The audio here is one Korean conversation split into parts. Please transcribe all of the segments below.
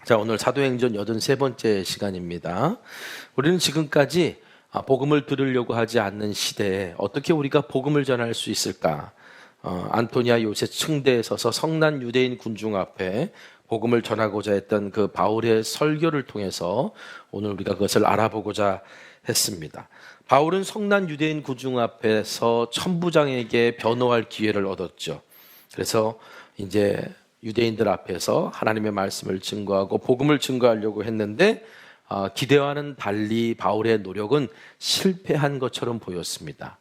자, 오늘 사도행전 83번째 시간입니다. 우리는 지금까지 복음을 들으려고 하지 않는 시대에 어떻게 우리가 복음을 전할 수 있을까? 안토니아 요새 층대에 서서 성난 유대인 군중 앞에 복음을 전하고자 했던 그 바울의 설교를 통해서 오늘 우리가 그것을 알아보고자 했습니다. 바울은 성난 유대인 군중 앞에서 천부장에게 변호할 기회를 얻었죠. 그래서 이제 유대인들 앞에서 하나님의 말씀을 증거하고 복음을 증거하려고 했는데 기대와는 달리 바울의 노력은 실패한 것처럼 보였습니다.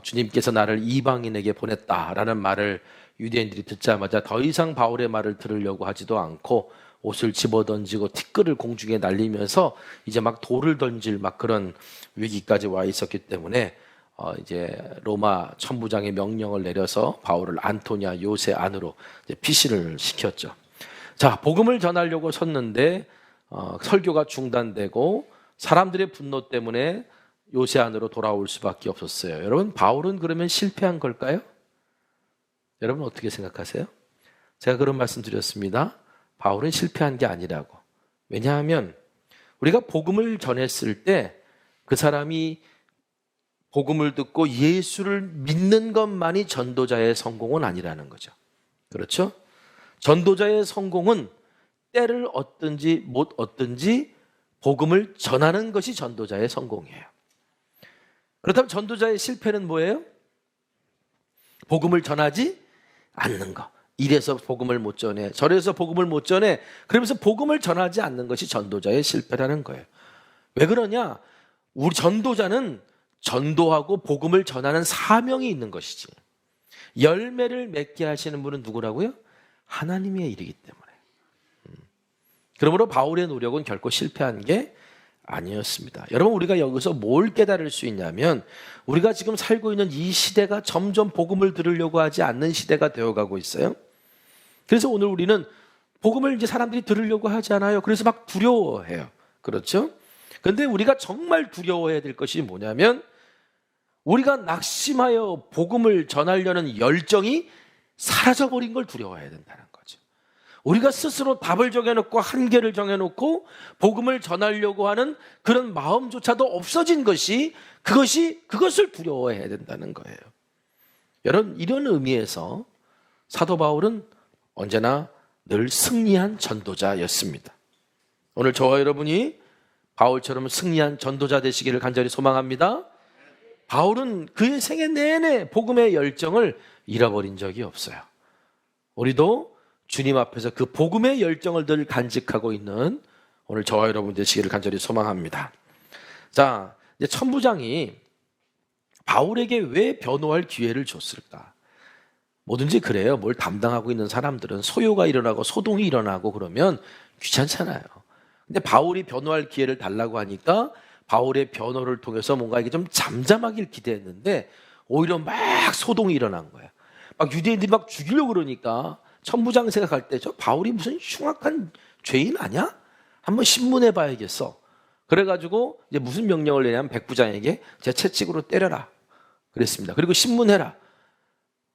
주님께서 나를 이방인에게 보냈다라는 말을 유대인들이 듣자마자 더 이상 바울의 말을 들으려고 하지도 않고 옷을 집어던지고 티끌을 공중에 날리면서 이제 막 돌을 던질 막 그런 위기까지 와 있었기 때문에 이제 로마 천부장의 명령을 내려서 바울을 안토니아 요새 안으로 이제 피신을 시켰죠. 자, 복음을 전하려고 섰는데 설교가 중단되고 사람들의 분노 때문에 요새 안으로 돌아올 수밖에 없었어요. 여러분, 바울은 그러면 실패한 걸까요? 여러분 어떻게 생각하세요? 제가 그런 말씀 드렸습니다. 바울은 실패한 게 아니라고. 왜냐하면 우리가 복음을 전했을 때 그 사람이 복음을 듣고 예수를 믿는 것만이 전도자의 성공은 아니라는 거죠. 그렇죠? 전도자의 성공은 때를 얻든지 못 얻든지 복음을 전하는 것이 전도자의 성공이에요. 그렇다면 전도자의 실패는 뭐예요? 복음을 전하지 않는 것. 이래서 복음을 못 전해, 저래서 복음을 못 전해. 그러면서 복음을 전하지 않는 것이 전도자의 실패라는 거예요. 왜 그러냐? 우리 전도자는 전도하고 복음을 전하는 사명이 있는 것이지. 열매를 맺게 하시는 분은 누구라고요? 하나님의 일이기 때문에. 그러므로 바울의 노력은 결코 실패한 게 아니었습니다. 여러분, 우리가 여기서 뭘 깨달을 수 있냐면 우리가 지금 살고 있는 이 시대가 점점 복음을 들으려고 하지 않는 시대가 되어가고 있어요. 그래서 오늘 우리는 복음을 이제 사람들이 들으려고 하지 않아요. 그래서 막 두려워해요. 그렇죠? 그런데 우리가 정말 두려워해야 될 것이 뭐냐면 우리가 낙심하여 복음을 전하려는 열정이 사라져버린 걸 두려워해야 된다는 거죠. 우리가 스스로 답을 정해놓고 한계를 정해놓고 복음을 전하려고 하는 그런 마음조차도 없어진 그것을 두려워해야 된다는 거예요. 여러분, 이런 의미에서 사도 바울은 언제나 늘 승리한 전도자였습니다. 오늘 저와 여러분이 바울처럼 승리한 전도자 되시기를 간절히 소망합니다. 바울은 그의 생애 내내 복음의 열정을 잃어버린 적이 없어요. 우리도 주님 앞에서 그 복음의 열정을 늘 간직하고 있는 오늘 저와 여러분 되시기를 간절히 소망합니다. 자, 이제 천부장이 바울에게 왜 변호할 기회를 줬을까? 뭐든지 그래요. 뭘 담당하고 있는 사람들은 소요가 일어나고 소동이 일어나고 그러면 귀찮잖아요. 근데 바울이 변호할 기회를 달라고 하니까 바울의 변호를 통해서 뭔가 이게 좀 잠잠하길 기대했는데 오히려 막 소동이 일어난 거예요. 막 유대인들이 막 죽이려고 그러니까 천부장 생각할 때 저 바울이 무슨 흉악한 죄인 아니야? 한번 신문해 봐야겠어. 그래가지고 이제 무슨 명령을 내냐면 백부장에게 제가 채찍으로 때려라 그랬습니다. 그리고 신문해라.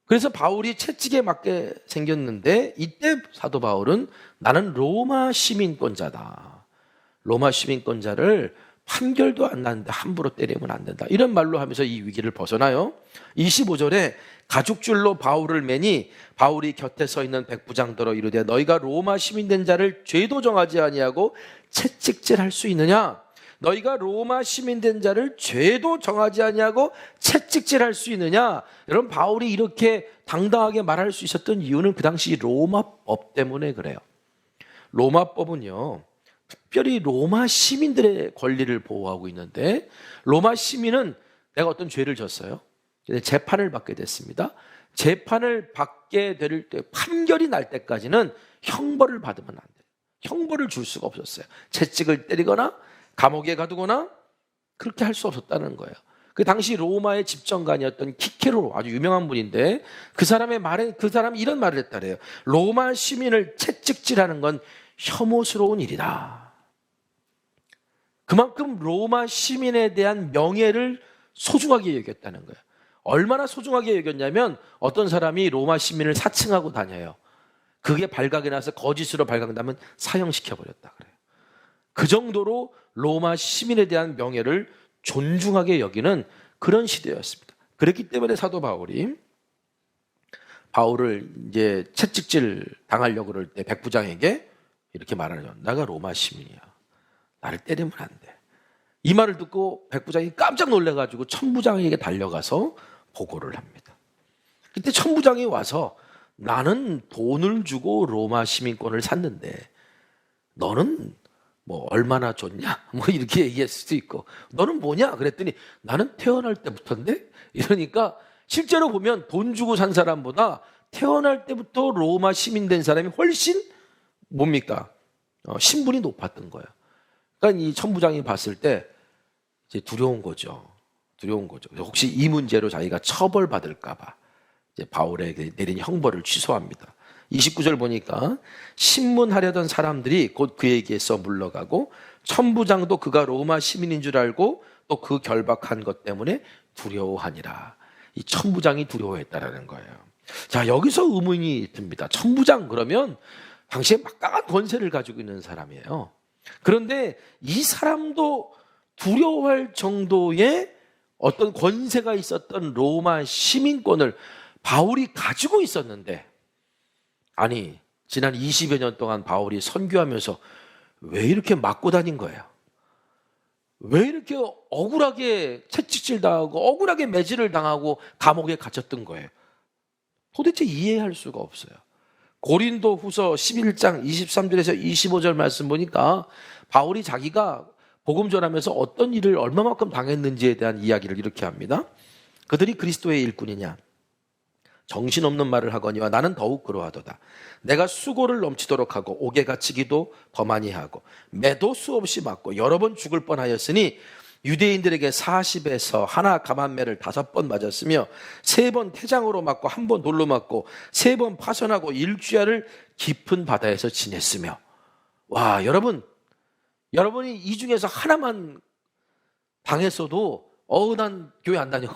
그래서 바울이 채찍에 맞게 생겼는데 이때 사도 바울은 나는 로마 시민권자다. 로마 시민권자를 판결도 안 났는데 함부로 때리면 안 된다. 이런 말로 하면서 이 위기를 벗어나요. 25절에 가죽줄로 바울을 매니 바울이 곁에 서 있는 백부장더러 이르되 너희가 로마 시민된 자를 죄도 정하지 아니하고 채찍질할 수 있느냐? 너희가 로마 시민된 자를 죄도 정하지 아니하고 채찍질할 수 있느냐? 여러분, 바울이 이렇게 당당하게 말할 수 있었던 이유는 그 당시 로마법 때문에 그래요. 로마법은요, 특별히 로마 시민들의 권리를 보호하고 있는데 로마 시민은 내가 어떤 죄를 졌어요. 재판을 받게 됐습니다. 재판을 받게 될 때 판결이 날 때까지는 형벌을 받으면 안 돼요. 형벌을 줄 수가 없었어요. 채찍을 때리거나 감옥에 가두거나 그렇게 할 수 없었다는 거예요. 그 당시 로마의 집정관이었던 키케로, 아주 유명한 분인데 그 사람이 이런 말을 했다래요. 로마 시민을 채찍질하는 건 혐오스러운 일이다. 그만큼 로마 시민에 대한 명예를 소중하게 여겼다는 거예요. 얼마나 소중하게 여겼냐면 어떤 사람이 로마 시민을 사칭하고 다녀요. 그게 발각이 나서 거짓으로 발각나면 사형시켜버렸다 그래요. 그 정도로 로마 시민에 대한 명예를 존중하게 여기는 그런 시대였습니다. 그랬기 때문에 사도 바울을 이제 채찍질 당하려고 그럴 때 백부장에게 이렇게 말하죠. 내가 로마 시민이야. 나를 때리면 안 돼. 이 말을 듣고 백부장이 깜짝 놀라가지고 천부장에게 달려가서 보고를 합니다. 그때 천부장이 와서 나는 돈을 주고 로마 시민권을 샀는데 너는 뭐 얼마나 줬냐? 뭐 이렇게 얘기했을 수도 있고 너는 뭐냐? 그랬더니 나는 태어날 때부터인데? 이러니까 실제로 보면 돈 주고 산 사람보다 태어날 때부터 로마 시민 된 사람이 훨씬 뭡니까? 신분이 높았던 거예요. 그러니까 이 천부장이 봤을 때 이제 두려운 거죠. 혹시 이 문제로 자기가 처벌받을까 봐 이제 바울에게 내린 형벌을 취소합니다. 29절 보니까 신문하려던 사람들이 곧 그에게서 물러가고 천부장도 그가 로마 시민인 줄 알고 또 그 결박한 것 때문에 두려워하니라. 이 천부장이 두려워했다라는 거예요. 자, 여기서 의문이 듭니다. 천부장 그러면 당시에 막강한 권세를 가지고 있는 사람이에요. 그런데 이 사람도 두려워할 정도의 어떤 권세가 있었던 로마 시민권을 바울이 가지고 있었는데, 아니 지난 20여 년 동안 바울이 선교하면서 왜 이렇게 맞고 다닌 거예요? 왜 이렇게 억울하게 채찍질 당하고 억울하게 매질을 당하고 감옥에 갇혔던 거예요? 도대체 이해할 수가 없어요. 고린도 후서 11장 23절에서 25절 말씀 보니까 바울이 자기가 복음 전하면서 어떤 일을 얼마만큼 당했는지에 대한 이야기를 이렇게 합니다. 그들이 그리스도의 일꾼이냐? 정신없는 말을 하거니와 나는 더욱 그러하도다. 내가 수고를 넘치도록 하고 옥에 갇히기도 더 많이 하고 매도 수없이 맞고 여러 번 죽을 뻔하였으니 유대인들에게 40에서 하나 감한매를 5번 맞았으며 3번 태장으로 맞고 1번 돌로 맞고 3번 파선하고 일주야를 깊은 바다에서 지냈으며. 와, 여러분이 이 중에서 하나만 당했어도 난 교회 안 다녀.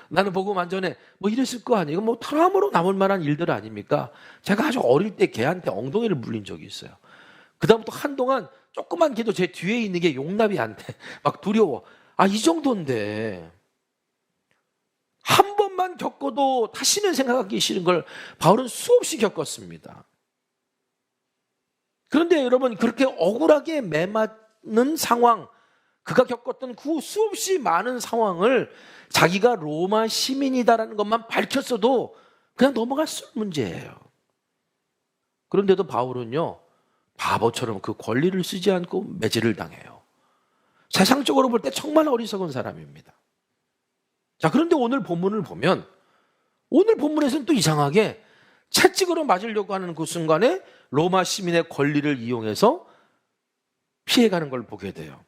나는 복음 안 전해. 뭐 이랬을 거 아니에요. 뭐 트라우마로 남을 만한 일들 아닙니까? 제가 아주 어릴 때 걔한테 엉덩이를 물린 적이 있어요. 그다음부터 한동안 조그만 걔도 제 뒤에 있는 게 용납이 안 돼. 막 두려워. 이 정도인데 한 번만 겪어도 다시는 생각하기 싫은 걸 바울은 수없이 겪었습니다. 그런데 여러분, 그렇게 억울하게 매맞는 상황, 그가 겪었던 그 수없이 많은 상황을 자기가 로마 시민이다라는 것만 밝혔어도 그냥 넘어갔을 문제예요. 그런데도 바울은요, 바보처럼 그 권리를 쓰지 않고 매질을 당해요. 세상적으로 볼 때 정말 어리석은 사람입니다. 자, 그런데 오늘 본문을 보면, 오늘 본문에서는 또 이상하게 채찍으로 맞으려고 하는 그 순간에 로마 시민의 권리를 이용해서 피해가는 걸 보게 돼요.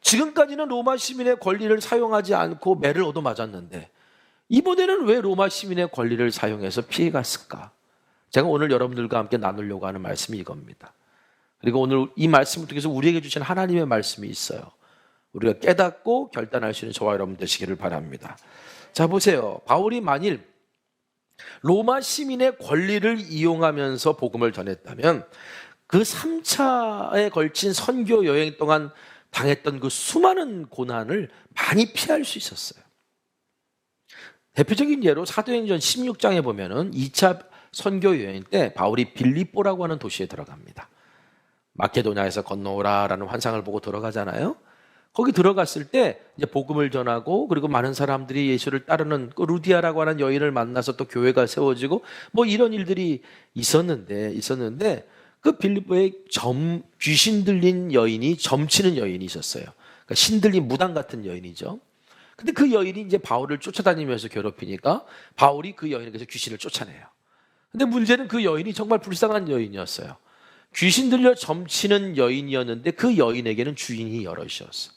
지금까지는 로마 시민의 권리를 사용하지 않고 매를 얻어맞았는데 이번에는 왜 로마 시민의 권리를 사용해서 피해갔을까? 제가 오늘 여러분들과 함께 나누려고 하는 말씀이 이겁니다. 그리고 오늘 이 말씀을 통해서 우리에게 주신 하나님의 말씀이 있어요. 우리가 깨닫고 결단할 수 있는 저와 여러분 되시기를 바랍니다. 자, 보세요. 바울이 만일 로마 시민의 권리를 이용하면서 복음을 전했다면 그 3차에 걸친 선교 여행 동안 당했던 그 수많은 고난을 많이 피할 수 있었어요. 대표적인 예로 사도행전 16장에 보면은 2차 선교 여행 때 바울이 빌립보라고 하는 도시에 들어갑니다. 마케도냐에서 건너오라라는 환상을 보고 들어가잖아요. 거기 들어갔을 때 이제 복음을 전하고 그리고 많은 사람들이 예수를 따르는 그 루디아라고 하는 여인을 만나서 또 교회가 세워지고 뭐 이런 일들이 있었는데 그 빌립보에 귀신 들린 여인이 점치는 여인이 있었어요. 그러니까 신 들린 무당 같은 여인이죠. 근데 그 여인이 이제 바울을 쫓아다니면서 괴롭히니까 바울이 그 여인에게서 귀신을 쫓아내요. 근데 문제는 그 여인이 정말 불쌍한 여인이었어요. 귀신 들려 점치는 여인이었는데 그 여인에게는 주인이 여럿이었어.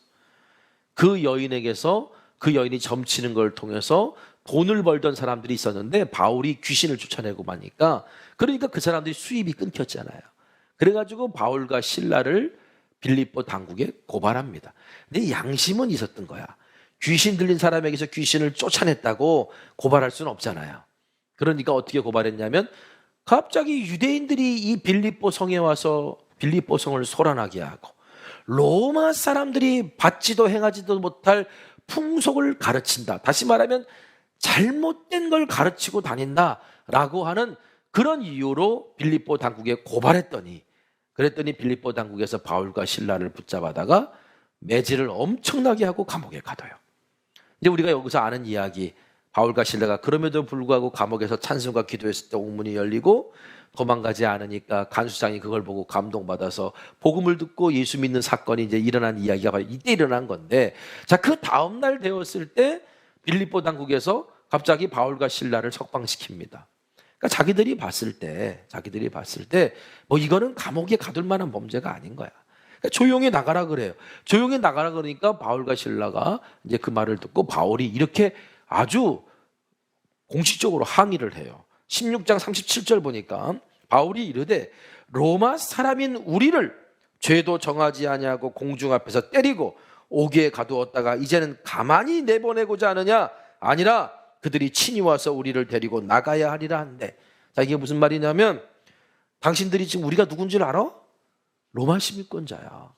그 여인에게서 그 여인이 점치는 걸 통해서 돈을 벌던 사람들이 있었는데 바울이 귀신을 쫓아내고 마니까 그러니까 그 사람들이 수입이 끊겼잖아요. 그래가지고 바울과 실라를 빌립보 당국에 고발합니다. 근데 양심은 있었던 거야. 귀신 들린 사람에게서 귀신을 쫓아냈다고 고발할 수는 없잖아요. 그러니까 어떻게 고발했냐면 갑자기 유대인들이 이 빌립보 성에 와서 빌립보 성을 소란하게 하고 로마 사람들이 받지도 행하지도 못할 풍속을 가르친다. 다시 말하면 잘못된 걸 가르치고 다닌다라고 하는 그런 이유로 빌립보 당국에 고발했더니, 그랬더니 빌립보 당국에서 바울과 실라를 붙잡아다가 매질을 엄청나게 하고 감옥에 가둬요. 이제 우리가 여기서 아는 이야기, 바울과 실라가 그럼에도 불구하고 감옥에서 찬송과 기도했을 때 옥문이 열리고 도망가지 않으니까 간수장이 그걸 보고 감동받아서 복음을 듣고 예수 믿는 사건이 이제 일어난 이야기가 바로 이때 일어난 건데, 자, 그 다음 날 되었을 때 빌립보 당국에서 갑자기 바울과 실라를 석방시킵니다. 그러니까 자기들이 봤을 때 뭐 이거는 감옥에 가둘 만한 범죄가 아닌 거야. 그러니까 조용히 나가라 그래요. 조용히 나가라 그러니까 바울과 실라가 이제 그 말을 듣고 바울이 이렇게 아주 공식적으로 항의를 해요. 16장 37절 보니까 바울이 이르되 로마 사람인 우리를 죄도 정하지 아니하고 공중 앞에서 때리고 옥에 가두었다가 이제는 가만히 내보내고자 하느냐? 아니라 그들이 친히 와서 우리를 데리고 나가야 하리라 한대. 자, 이게 무슨 말이냐면 당신들이 지금 우리가 누군지 알아? 로마 시민권자야.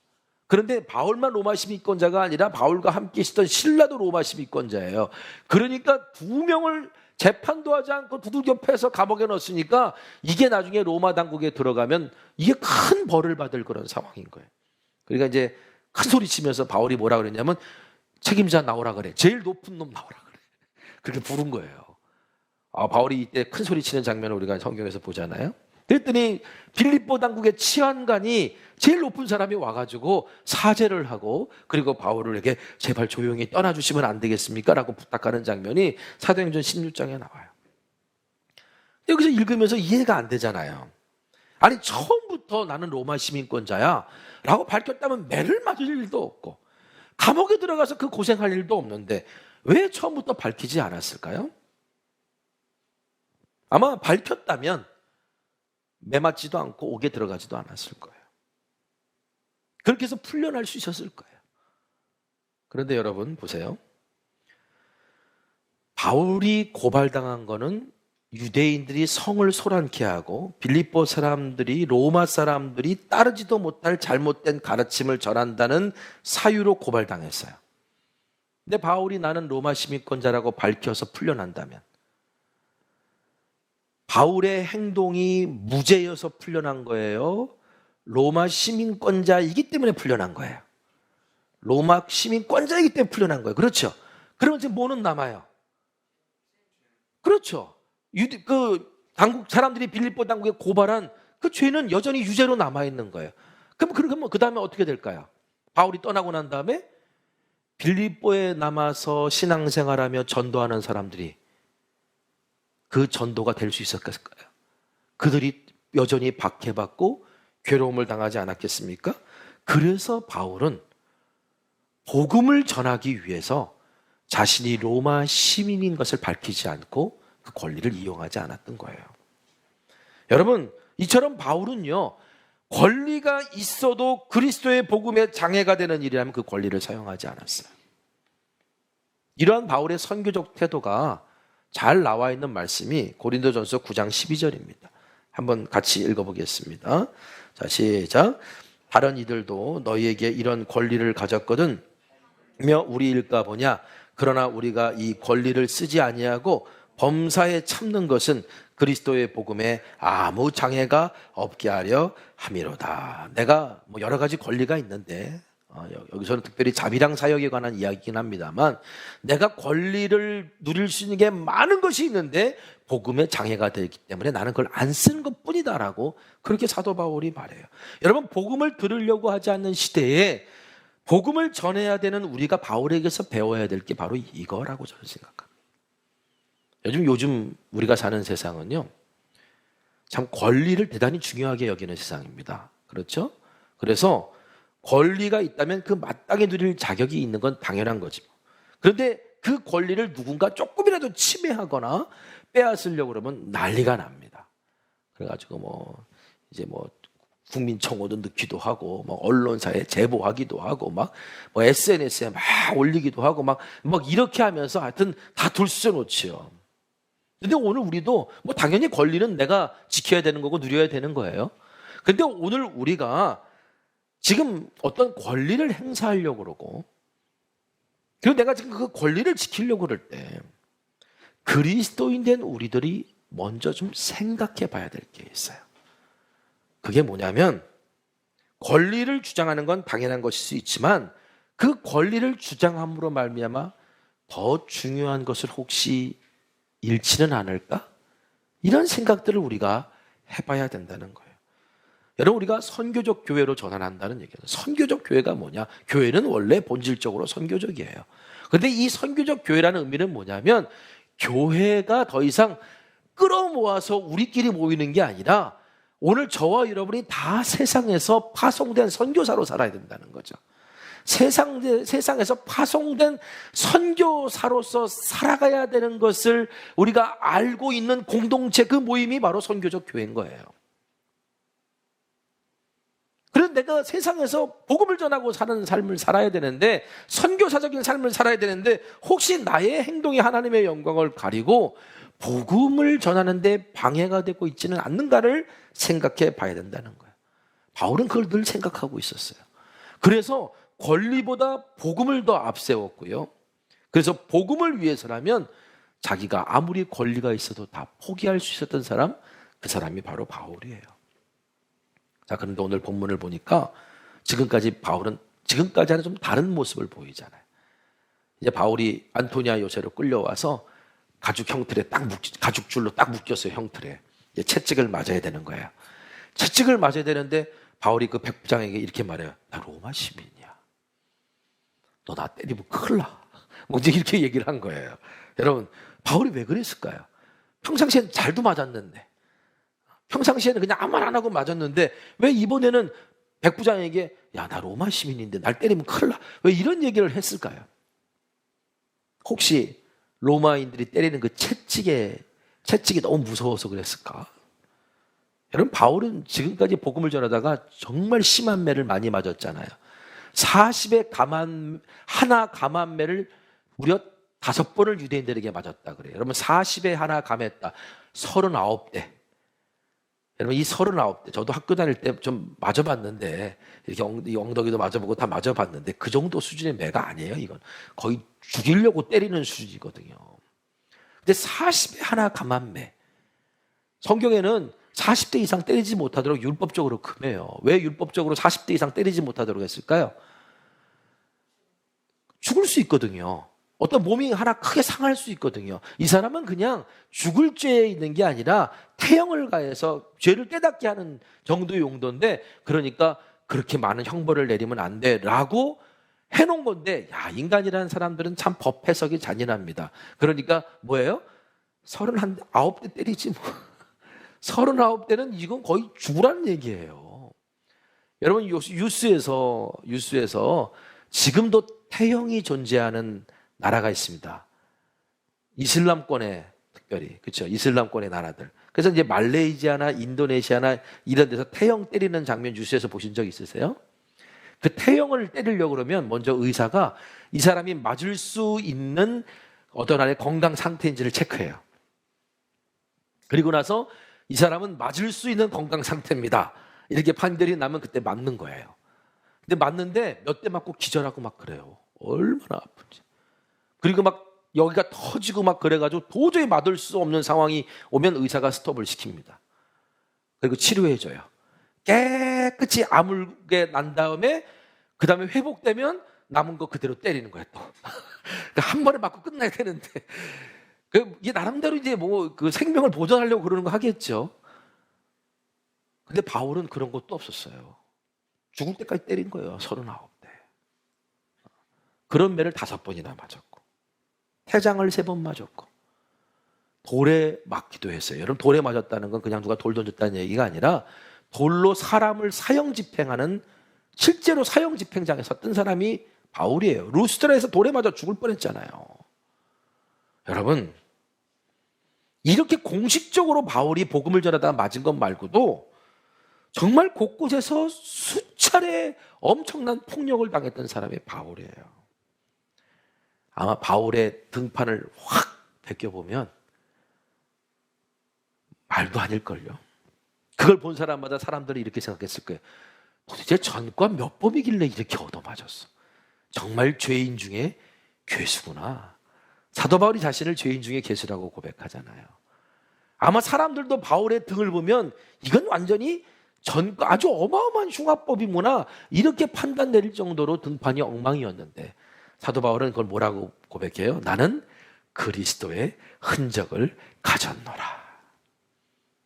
그런데 바울만 로마 시민권자가 아니라 바울과 함께 있었던 실라도 로마 시민권자예요. 그러니까 두 명을 재판도 하지 않고 두들겨 패서 감옥에 넣었으니까 이게 나중에 로마 당국에 들어가면 이게 큰 벌을 받을 그런 상황인 거예요. 그러니까 이제 큰 소리 치면서 바울이 뭐라 그랬냐면 책임자 나오라 그래. 제일 높은 놈 나오라 그래. 그렇게 부른 거예요. 바울이 이때 큰 소리 치는 장면을 우리가 성경에서 보잖아요. 그랬더니 빌립보 당국의 치안관이 제일 높은 사람이 와가지고 사죄를 하고 그리고 바울에게 제발 조용히 떠나주시면 안 되겠습니까? 라고 부탁하는 장면이 사도행전 16장에 나와요. 여기서 읽으면서 이해가 안 되잖아요. 아니 처음부터 나는 로마 시민권자야 라고 밝혔다면 매를 맞을 일도 없고 감옥에 들어가서 그 고생할 일도 없는데 왜 처음부터 밝히지 않았을까요? 아마 밝혔다면 매 맞지도 않고 옥에 들어가지도 않았을 거예요. 그렇게 해서 풀려날 수 있었을 거예요. 그런데 여러분 보세요. 바울이 고발당한 거는 유대인들이 성을 소란케 하고 빌립보 사람들이 로마 사람들이 따르지도 못할 잘못된 가르침을 전한다는 사유로 고발당했어요. 근데 바울이 나는 로마 시민권자라고 밝혀서 풀려난다면 바울의 행동이 무죄여서 풀려난 거예요? 로마 시민권자이기 때문에 풀려난 거예요. 로마 시민권자이기 때문에 풀려난 거예요. 그렇죠? 그러면 지금 뭐는 남아요? 그렇죠. 당국 사람들이 빌립보 당국에 고발한 그 죄는 여전히 유죄로 남아있는 거예요. 그럼 그 다음에 어떻게 될까요? 바울이 떠나고 난 다음에 빌립보에 남아서 신앙생활하며 전도하는 사람들이 그 전도가 될 수 있었을까요? 그들이 여전히 박해받고 괴로움을 당하지 않았겠습니까? 그래서 바울은 복음을 전하기 위해서 자신이 로마 시민인 것을 밝히지 않고 그 권리를 이용하지 않았던 거예요. 여러분, 이처럼 바울은요, 권리가 있어도 그리스도의 복음에 장애가 되는 일이라면 그 권리를 사용하지 않았어요. 이러한 바울의 선교적 태도가 잘 나와 있는 말씀이 고린도전서 9장 12절입니다. 한번 같이 읽어보겠습니다. 자, 시작. 다른 이들도 너희에게 이런 권리를 가졌거든 며 우리 일까 보냐. 그러나 우리가 이 권리를 쓰지 아니하고 범사에 참는 것은 그리스도의 복음에 아무 장애가 없게 하려 함이로다. 내가 뭐 여러 가지 권리가 있는데 여기서는 특별히 자비랑 사역에 관한 이야기이긴 합니다만 내가 권리를 누릴 수 있는 게 많은 것이 있는데 복음에 장애가 되기 때문에 나는 그걸 안 쓰는 것뿐이다라고 그렇게 사도 바울이 말해요. 여러분, 복음을 들으려고 하지 않는 시대에 복음을 전해야 되는 우리가 바울에게서 배워야 될 게 바로 이거라고 저는 생각합니다. 요즘 우리가 사는 세상은요, 참 권리를 대단히 중요하게 여기는 세상입니다. 그렇죠? 그래서 권리가 있다면 그 마땅히 누릴 자격이 있는 건 당연한 거지. 그런데 그 권리를 누군가 조금이라도 침해하거나 빼앗으려고 그러면 난리가 납니다. 그래가지고 이제 국민청원도 넣기도 하고, 언론사에 제보하기도 하고, SNS에 막 올리기도 하고, 막 이렇게 하면서 하여튼 다 둘러놓지요. 근데 오늘 우리도 뭐 당연히 권리는 내가 지켜야 되는 거고 누려야 되는 거예요. 근데 오늘 우리가 지금 어떤 권리를 행사하려고 그러고, 그리고 내가 지금 그 권리를 지키려고 그럴 때 그리스도인 된 우리들이 먼저 좀 생각해 봐야 될 게 있어요. 그게 뭐냐면, 권리를 주장하는 건 당연한 것일 수 있지만 그 권리를 주장함으로 말미암아 더 중요한 것을 혹시 잃지는 않을까? 이런 생각들을 우리가 해봐야 된다는 거예요. 여러분, 우리가 선교적 교회로 전환한다는 얘기예요. 선교적 교회가 뭐냐? 교회는 원래 본질적으로 선교적이에요. 그런데 이 선교적 교회라는 의미는 뭐냐면, 교회가 더 이상 끌어모아서 우리끼리 모이는 게 아니라 오늘 저와 여러분이 다 세상에서 파송된 선교사로 살아야 된다는 거죠. 세상에서 파송된 선교사로서 살아가야 되는 것을 우리가 알고 있는 공동체, 그 모임이 바로 선교적 교회인 거예요. 그래서 내가 세상에서 복음을 전하고 사는 삶을 살아야 되는데, 선교사적인 삶을 살아야 되는데, 혹시 나의 행동이 하나님의 영광을 가리고 복음을 전하는데 방해가 되고 있지는 않는가를 생각해 봐야 된다는 거예요. 바울은 그걸 늘 생각하고 있었어요. 그래서 권리보다 복음을 더 앞세웠고요. 그래서 복음을 위해서라면 자기가 아무리 권리가 있어도 다 포기할 수 있었던 사람, 그 사람이 바로 바울이에요. 자, 그런데 오늘 본문을 보니까 바울은 지금까지는 좀 다른 모습을 보이잖아요. 이제 바울이 안토니아 요새로 끌려와서 가죽줄로 딱 묶였어요, 형틀에. 이제 채찍을 맞아야 되는 거예요. 채찍을 맞아야 되는데 바울이 그 백부장에게 이렇게 말해요. 나 로마 시민이야. 너 나 때리면 큰일 나. 뭐 이렇게 얘기를 한 거예요. 여러분, 바울이 왜 그랬을까요? 평상시엔 잘도 맞았는데, 평상시에는 그냥 아무 말 안 하고 맞았는데, 왜 이번에는 백부장에게 야, 나 로마 시민인데 날 때리면 큰일 나. 왜 이런 얘기를 했을까요? 혹시 로마인들이 때리는 그 채찍이 너무 무서워서 그랬을까? 여러분, 바울은 지금까지 복음을 전하다가 정말 심한 매를 많이 맞았잖아요. 40의 하나 감한매를 무려 5번을 유대인들에게 맞았다 그래요. 여러분, 40에 하나 감했다. 39대. 여러분, 이 39대, 저도 학교 다닐 때 좀 맞아봤는데, 이렇게 엉덩이도 맞아보고 다 맞아봤는데, 그 정도 수준의 매가 아니에요, 이건. 거의 죽이려고 때리는 수준이거든요. 근데 40에 하나 감한매. 성경에는 40대 이상 때리지 못하도록 율법적으로 금해요. 왜 율법적으로 40대 이상 때리지 못하도록 했을까요? 죽을 수 있거든요. 어떤 몸이 하나 크게 상할 수 있거든요. 이 사람은 그냥 죽을 죄에 있는 게 아니라 태형을 가해서 죄를 깨닫게 하는 정도의 용도인데, 그러니까 그렇게 많은 형벌을 내리면 안 돼라고 해놓은 건데, 야, 인간이라는 사람들은 참 법 해석이 잔인합니다. 그러니까 뭐예요? 39대 때리지 뭐. 39대는 이건 거의 죽으라는 얘기예요. 여러분, 유스에서 지금도 태형이 존재하는 나라가 있습니다. 이슬람권에 특별히, 그렇죠? 이슬람권의 나라들. 그래서 이제 말레이시아나 인도네시아나 이런 데서 태형 때리는 장면 뉴스에서 보신 적 있으세요? 그 태형을 때리려고 그러면 먼저 의사가 이 사람이 맞을 수 있는 어떤 안의 건강 상태인지를 체크해요. 그리고 나서 이 사람은 맞을 수 있는 건강 상태입니다. 이렇게 판결이 나면 그때 맞는 거예요. 근데 맞는데 몇 대 맞고 기절하고 막 그래요. 얼마나 아픈지. 그리고 막 여기가 터지고 막 그래가지고 도저히 맞을 수 없는 상황이 오면 의사가 스톱을 시킵니다. 그리고 치료해줘요. 깨끗이 아물게 난 다음에 그 다음에 회복되면 남은 거 그대로 때리는 거야 또. 그러니까 한 번에 맞고 끝나야 되는데 이게 나름대로 이제 뭐 그 생명을 보존하려고 그러는 거 하겠죠. 근데 바울은 그런 것도 없었어요. 죽을 때까지 때린 거예요. 39대. 그런 매를 5번이나 맞았고, 태장을 3번 맞았고, 돌에 맞기도 했어요. 여러분, 돌에 맞았다는 건 그냥 누가 돌 던졌다는 얘기가 아니라 돌로 사람을 사형 집행하는, 실제로 사형 집행장에 섰던 사람이 바울이에요. 루스트라에서 돌에 맞아 죽을 뻔했잖아요. 여러분, 이렇게 공식적으로 바울이 복음을 전하다가 맞은 것 말고도 정말 곳곳에서 수차례 엄청난 폭력을 당했던 사람이 바울이에요. 아마 바울의 등판을 확 벗겨보면 말도 아닐걸요. 그걸 본 사람마다 사람들이 이렇게 생각했을 거예요. 도대체 전과 몇 범이길래 이렇게 얻어맞았어. 정말 죄인 중에 괴수구나. 사도 바울이 자신을 죄인 중에 괴수라고 고백하잖아요. 아마 사람들도 바울의 등을 보면 이건 완전히 전과 아주 어마어마한 흉악법이구나 이렇게 판단 내릴 정도로 등판이 엉망이었는데 사도 바울은 그걸 뭐라고 고백해요? 나는 그리스도의 흔적을 가졌노라.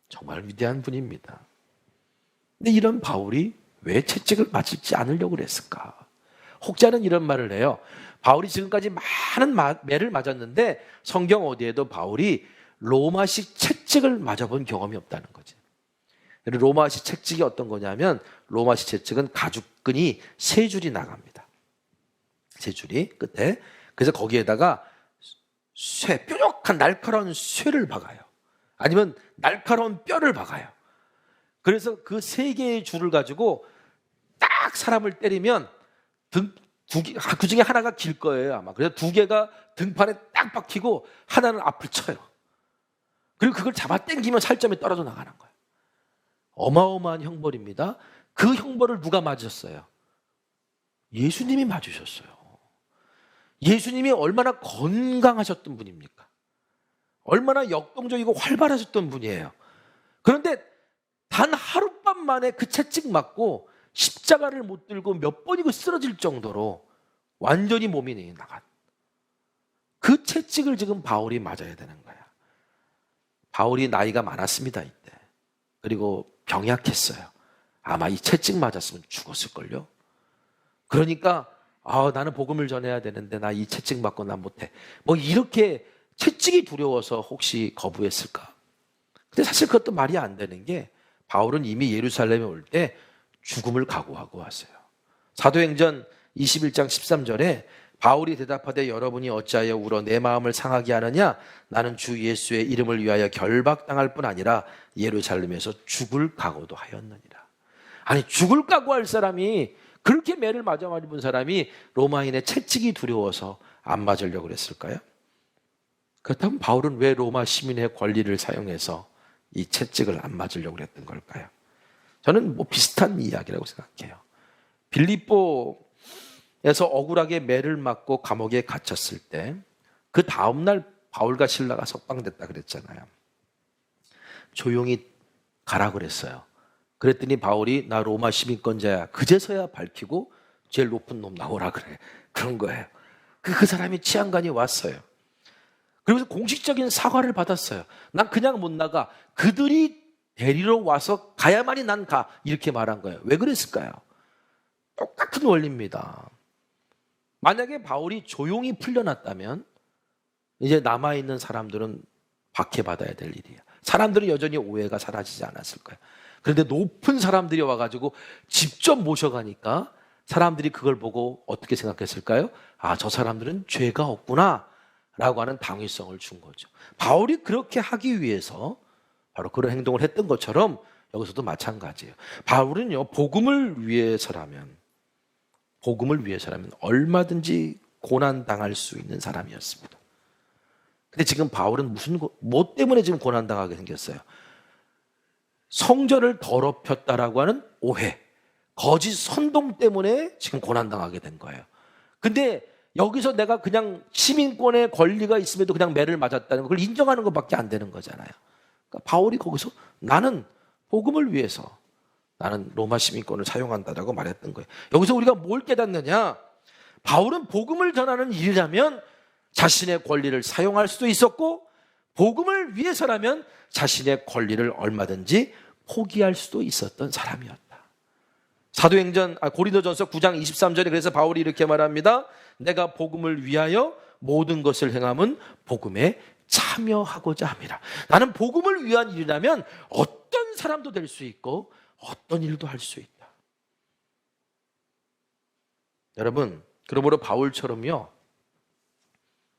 정말 위대한 분입니다. 근데 이런 바울이 왜 채찍을 맞지 않으려고 그랬을까? 혹자는 이런 말을 해요. 바울이 지금까지 많은 매를 맞았는데 성경 어디에도 바울이 로마식 채찍을 맞아본 경험이 없다는 거지. 로마식 채찍이 어떤 거냐면 로마식 채찍은 가죽끈이 3줄이 나갑니다. 3줄이 끝에. 그래서 거기에다가 뾰족한 날카로운 쇠를 박아요. 아니면 날카로운 뼈를 박아요. 그래서 그 3개의 줄을 가지고 딱 사람을 때리면 그 중에 하나가 길 거예요 아마. 그래서 2개가 등판에 딱 박히고 하나는 앞을 쳐요. 그리고 그걸 잡아 당기면 살점이 떨어져 나가는 거예요. 어마어마한 형벌입니다. 그 형벌을 누가 맞으셨어요? 예수님이 맞으셨어요. 예수님이 얼마나 건강하셨던 분입니까? 얼마나 역동적이고 활발하셨던 분이에요. 그런데 단 하룻밤 만에 그 채찍 맞고 십자가를 못 들고 몇 번이고 쓰러질 정도로 완전히 몸이 나간 그 채찍을 지금 바울이 맞아야 되는 거야. 바울이 나이가 많았습니다 이때. 그리고 병약했어요. 아마 이 채찍 맞았으면 죽었을걸요. 그러니까 나는 복음을 전해야 되는데 나 이 채찍 맞고 난 못해. 뭐 이렇게 채찍이 두려워서 혹시 거부했을까? 근데 사실 그것도 말이 안 되는 게 바울은 이미 예루살렘에 올 때 죽음을 각오하고 왔어요. 사도행전 21장 13절에 바울이 대답하되 여러분이 어찌하여 울어 내 마음을 상하게 하느냐? 나는 주 예수의 이름을 위하여 결박당할 뿐 아니라 예루살렘에서 죽을 각오도 하였느니라. 아니 죽을 각오할 사람이 그렇게 매를 맞아 입은 사람이 로마인의 채찍이 두려워서 안 맞으려고 그랬을까요? 그렇다면 바울은 왜 로마 시민의 권리를 사용해서 이 채찍을 안 맞으려고 그랬던 걸까요? 저는 뭐 비슷한 이야기라고 생각해요. 빌립보에서 억울하게 매를 맞고 감옥에 갇혔을 때 그 다음날 바울과 실라가 석방됐다 그랬잖아요. 조용히 가라 그랬어요. 그랬더니 바울이 나 로마 시민권자야. 그제서야 밝히고 제일 높은 놈 나오라 그래. 그런 거예요. 그 사람이 치안관이 왔어요. 그래서 공식적인 사과를 받았어요. 난 그냥 못 나가. 그들이 데리러 와서 가야만이 난 가. 이렇게 말한 거예요. 왜 그랬을까요? 똑같은 원리입니다. 만약에 바울이 조용히 풀려났다면 이제 남아있는 사람들은 박해받아야 될 일이에요. 사람들은 여전히 오해가 사라지지 않았을 거예요. 그런데 높은 사람들이 와가지고 직접 모셔가니까 사람들이 그걸 보고 어떻게 생각했을까요? 저 사람들은 죄가 없구나 라고 하는 당위성을 준 거죠. 바울이 그렇게 하기 위해서 바로 그런 행동을 했던 것처럼 여기서도 마찬가지예요. 바울은요, 복음을 위해서라면 얼마든지 고난당할 수 있는 사람이었습니다. 근데 지금 바울은 뭐 때문에 지금 고난당하게 생겼어요? 성전을 더럽혔다라고 하는 오해, 거짓 선동 때문에 지금 고난당하게 된 거예요. 근데 여기서 내가 그냥 시민권의 권리가 있음에도 그냥 매를 맞았다는 걸 인정하는 것밖에 안 되는 거잖아요. 그러니까 바울이 거기서 나는 복음을 위해서 나는 로마 시민권을 사용한다라고 말했던 거예요. 여기서 우리가 뭘 깨닫느냐? 바울은 복음을 전하는 일이라면 자신의 권리를 사용할 수도 있었고 복음을 위해서라면 자신의 권리를 얼마든지 포기할 수도 있었던 사람이었다. 고린도전서 9장 23절에 그래서 바울이 이렇게 말합니다. 내가 복음을 위하여 모든 것을 행함은 복음에 참여하고자 함이라. 나는 복음을 위한 일이라면 어떤 사람도 될 수 있고 어떤 일도 할 수 있다. 여러분, 그러므로 바울처럼요,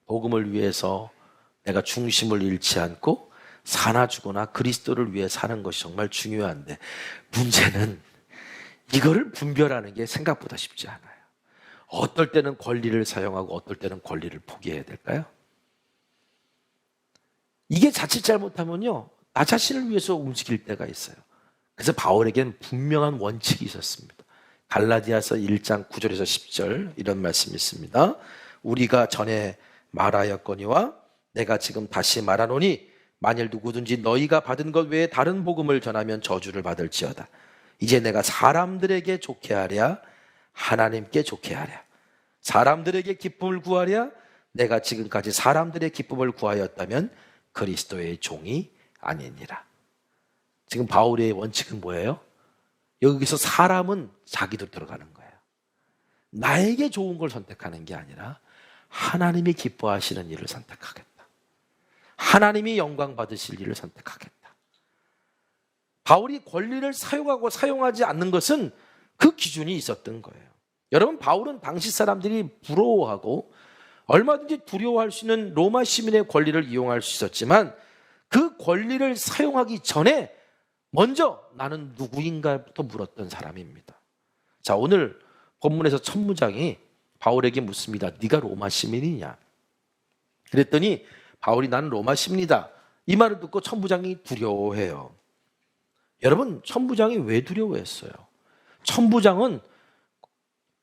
복음을 위해서 내가 중심을 잃지 않고 사나 죽거나 그리스도를 위해 사는 것이 정말 중요한데 문제는 이거를 분별하는 게 생각보다 쉽지 않아요. 어떨 때는 권리를 사용하고 어떨 때는 권리를 포기해야 될까요? 이게 자칫 잘못하면요, 나 자신을 위해서 움직일 때가 있어요. 그래서 바울에게는 분명한 원칙이 있었습니다. 갈라디아서 1장 9절에서 10절 이런 말씀이 있습니다. 우리가 전에 말하였거니와 내가 지금 다시 말하노니 만일 누구든지 너희가 받은 것 외에 다른 복음을 전하면 저주를 받을지어다. 이제 내가 사람들에게 좋게 하랴 하나님께 좋게 하랴 사람들에게 기쁨을 구하랴 내가 지금까지 사람들의 기쁨을 구하였다면 그리스도의 종이 아니니라. 지금 바울의 원칙은 뭐예요? 여기서 사람은 자기도 들어가는 거예요. 나에게 좋은 걸 선택하는 게 아니라 하나님이 기뻐하시는 일을 선택하겠다. 하나님이 영광 받으실 일을 선택하겠다. 바울이 권리를 사용하고 사용하지 않는 것은 그 기준이 있었던 거예요. 여러분, 바울은 당시 사람들이 부러워하고 얼마든지 두려워할 수 있는 로마 시민의 권리를 이용할 수 있었지만 그 권리를 사용하기 전에 먼저 나는 누구인가부터 물었던 사람입니다. 자, 오늘 본문에서 첫 문장이 바울에게 묻습니다. 네가 로마 시민이냐? 그랬더니 바울이 나는 로마 시민이다. 이 말을 듣고 천부장이 두려워해요. 여러분, 천부장이 왜 두려워했어요? 천부장은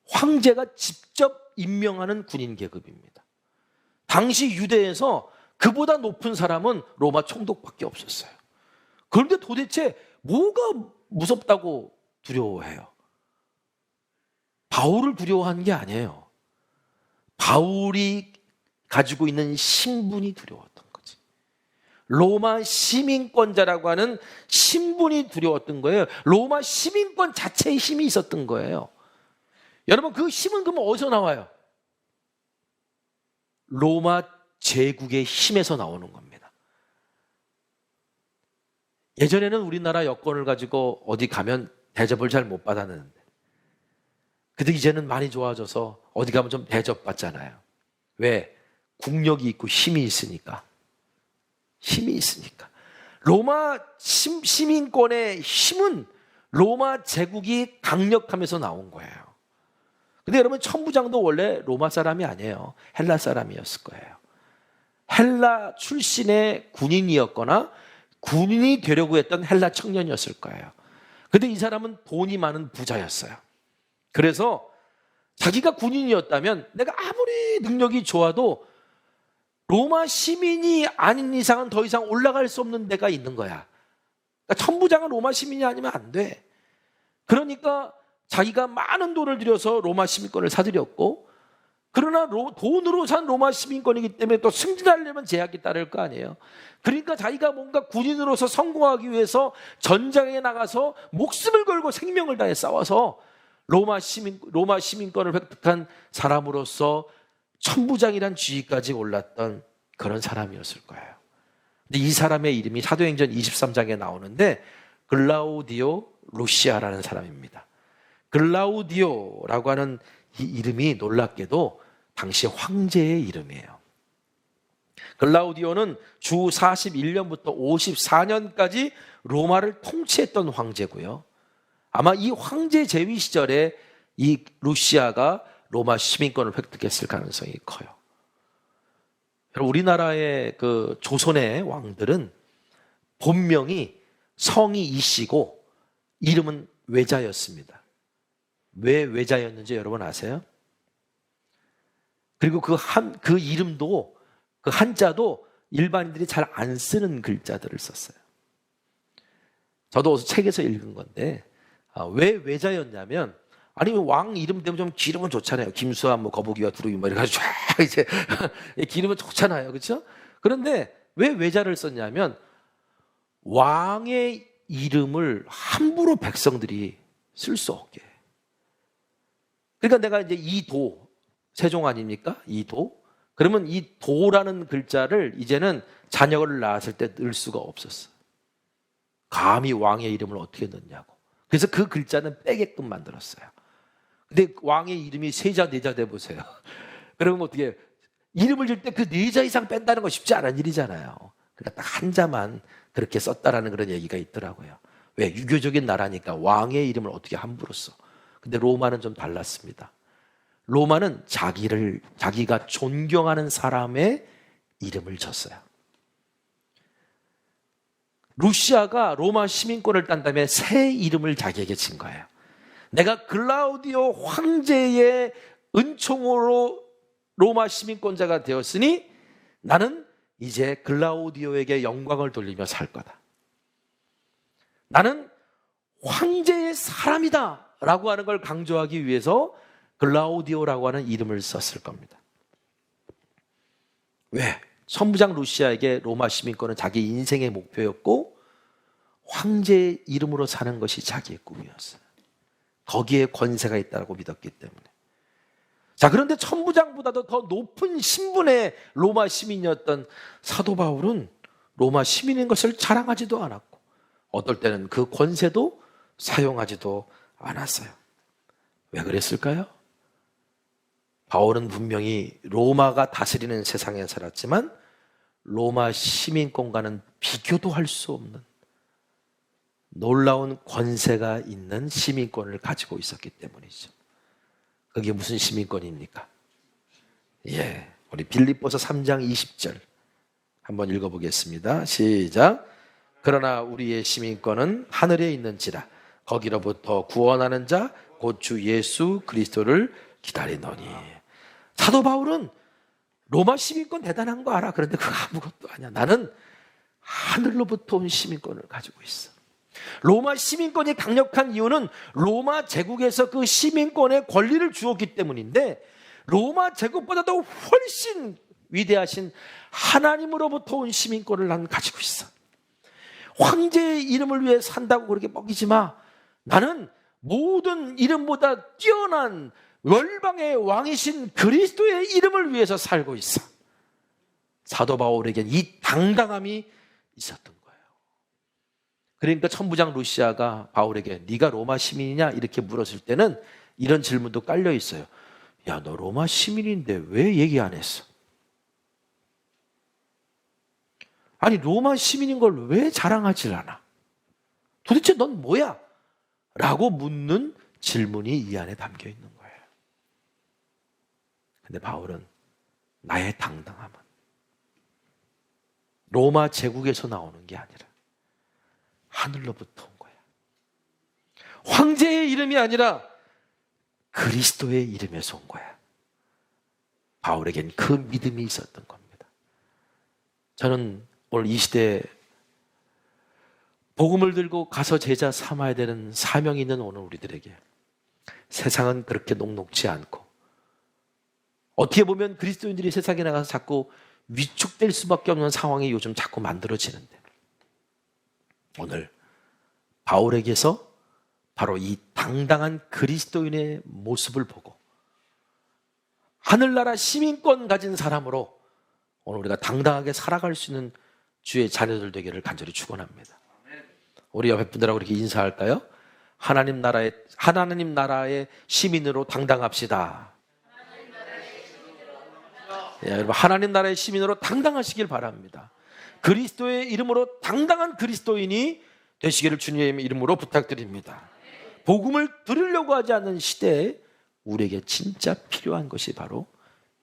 황제가 직접 임명하는 군인 계급입니다. 당시 유대에서 그보다 높은 사람은 로마 총독밖에 없었어요. 그런데 도대체 뭐가 무섭다고 두려워해요? 바울을 두려워한 게 아니에요. 바울이 가지고 있는 신분이 두려웠던 거지. 로마 시민권자라고 하는 신분이 두려웠던 거예요. 로마 시민권 자체의 힘이 있었던 거예요. 여러분, 그 힘은 그러면 어디서 나와요? 로마 제국의 힘에서 나오는 겁니다. 예전에는 우리나라 여권을 가지고 어디 가면 대접을 잘 못 받았는데, 근데 이제는 많이 좋아져서 어디 가면 좀 대접받잖아요. 왜? 국력이 있고 힘이 있으니까. 힘이 있으니까. 로마 시민권의 힘은 로마 제국이 강력하면서 나온 거예요. 근데 여러분, 천부장도 원래 로마 사람이 아니에요. 헬라 사람이었을 거예요. 헬라 출신의 군인이었거나 군인이 되려고 했던 헬라 청년이었을 거예요. 근데 이 사람은 돈이 많은 부자였어요. 그래서 자기가 군인이었다면 내가 아무리 능력이 좋아도 로마 시민이 아닌 이상은 더 이상 올라갈 수 없는 데가 있는 거야. 그러니까 천부장은 로마 시민이 아니면 안 돼. 그러니까 자기가 많은 돈을 들여서 로마 시민권을 사들였고, 그러나 돈으로 산 로마 시민권이기 때문에 또 승진하려면 제약이 따를 거 아니에요. 그러니까 자기가 뭔가 군인으로서 성공하기 위해서 전장에 나가서 목숨을 걸고 생명을 다해 싸워서 로마 시민권을 획득한 사람으로서 천부장이란 지위까지 올랐던 그런 사람이었을 거예요. 근데 이 사람의 이름이 사도행전 23장에 나오는데 글라우디오 루시아라는 사람입니다. 글라우디오라고 하는 이 이름이 놀랍게도 당시 황제의 이름이에요. 글라우디오는 주 41년부터 54년까지 로마를 통치했던 황제고요. 아마 이 황제 재위 시절에 이 루시아가 로마 시민권을 획득했을 가능성이 커요. 우리나라의 그 조선의 왕들은 본명이 성이 이씨고 이름은 외자였습니다. 왜 외자였는지 여러분 아세요? 그리고 그 이름도, 그 한자도 일반인들이 잘 안 쓰는 글자들을 썼어요. 저도 책에서 읽은 건데, 왜 외자였냐면, 아니, 왕 이름 때문에 좀 기름은 좋잖아요. 김수환, 거북이와 두루미, 이래가지고 쫙 이제, 기름은 좋잖아요. 그렇죠? 그런데 왜 외자를 썼냐면, 왕의 이름을 함부로 백성들이 쓸 수 없게. 그러니까 내가 이제 이도, 세종 아닙니까? 이도. 그러면 이 도라는 글자를 이제는 자녀를 낳았을 때 넣을 수가 없었어. 감히 왕의 이름을 어떻게 넣냐고. 그래서 그 글자는 빼게끔 만들었어요. 근데 왕의 이름이 세자, 네자 돼보세요. 그러면 어떻게, 이름을 줄 때 그 네 자 이상 뺀다는 거 쉽지 않은 일이잖아요. 그러니까 딱 한자만 그렇게 썼다라는 그런 얘기가 있더라고요. 왜? 유교적인 나라니까 왕의 이름을 어떻게 함부로 써. 근데 로마는 좀 달랐습니다. 로마는 자기가 존경하는 사람의 이름을 줬어요. 루시아가 로마 시민권을 딴 다음에 새 이름을 자기에게 진 거예요. 내가 글라우디오 황제의 은총으로 로마 시민권자가 되었으니 나는 이제 글라우디오에게 영광을 돌리며 살 거다. 나는 황제의 사람이다 라고 하는 걸 강조하기 위해서 글라우디오라고 하는 이름을 썼을 겁니다. 왜? 천부장 루시아에게 로마 시민권은 자기 인생의 목표였고 황제의 이름으로 사는 것이 자기의 꿈이었어요. 거기에 권세가 있다고 믿었기 때문에. 자, 그런데 천부장보다도 더 높은 신분의 로마 시민이었던 사도 바울은 로마 시민인 것을 자랑하지도 않았고 어떨 때는 그 권세도 사용하지도 않았어요. 왜 그랬을까요? 바울은 분명히 로마가 다스리는 세상에 살았지만 로마 시민권과는 비교도 할 수 없는 놀라운 권세가 있는 시민권을 가지고 있었기 때문이죠. 그게 무슨 시민권입니까? 예, 우리 빌립보서 3장 20절 한번 읽어보겠습니다. 시작. 그러나 우리의 시민권은 하늘에 있는지라 거기로부터 구원하는 자 곧 주 예수 그리스도를 기다리노니. 사도 바울은 로마 시민권 대단한 거 알아. 그런데 그거 아무것도 아니야. 나는 하늘로부터 온 시민권을 가지고 있어. 로마 시민권이 강력한 이유는 로마 제국에서 그 시민권의 권리를 주었기 때문인데 로마 제국보다도 훨씬 위대하신 하나님으로부터 온 시민권을 난 가지고 있어. 황제의 이름을 위해 산다고 그렇게 먹이지 마. 나는 모든 이름보다 뛰어난 열방의 왕이신 그리스도의 이름을 위해서 살고 있어. 사도 바울에겐 이 당당함이 있었던 거예요. 그러니까 천부장 루시아가 바울에게 네가 로마 시민이냐 이렇게 물었을 때는 이런 질문도 깔려 있어요. 야, 너 로마 시민인데 왜 얘기 안 했어? 아니, 로마 시민인 걸 왜 자랑하질 않아? 도대체 넌 뭐야? 라고 묻는 질문이 이 안에 담겨 있는 거예요. 근데 바울은 나의 당당함은 로마 제국에서 나오는 게 아니라 하늘로부터 온 거야. 황제의 이름이 아니라 그리스도의 이름에서 온 거야. 바울에겐 그 믿음이 있었던 겁니다. 저는 오늘 이 시대에 복음을 들고 가서 제자 삼아야 되는 사명이 있는 오늘 우리들에게 세상은 그렇게 녹록지 않고 어떻게 보면 그리스도인들이 세상에 나가서 자꾸 위축될 수밖에 없는 상황이 요즘 자꾸 만들어지는데 오늘 바울에게서 바로 이 당당한 그리스도인의 모습을 보고 하늘나라 시민권 가진 사람으로 오늘 우리가 당당하게 살아갈 수 있는 주의 자녀들 되기를 간절히 축원합니다. 우리 옆에 분들하고 이렇게 인사할까요? 하나님 나라의 시민으로 당당합시다. 예, 여러분, 하나님 나라의 시민으로 당당하시길 바랍니다. 그리스도의 이름으로 당당한 그리스도인이 되시기를 주님의 이름으로 부탁드립니다. 복음을 들으려고 하지 않는 시대에 우리에게 진짜 필요한 것이 바로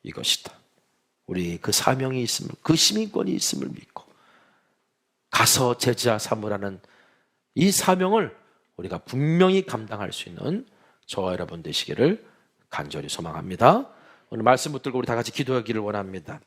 이것이다. 우리 그 사명이 있음을, 그 시민권이 있음을 믿고 가서 제자 삼으라는 이 사명을 우리가 분명히 감당할 수 있는 저와 여러분 되시기를 간절히 소망합니다. 오늘 말씀 붙들고 우리 다 같이 기도하기를 원합니다.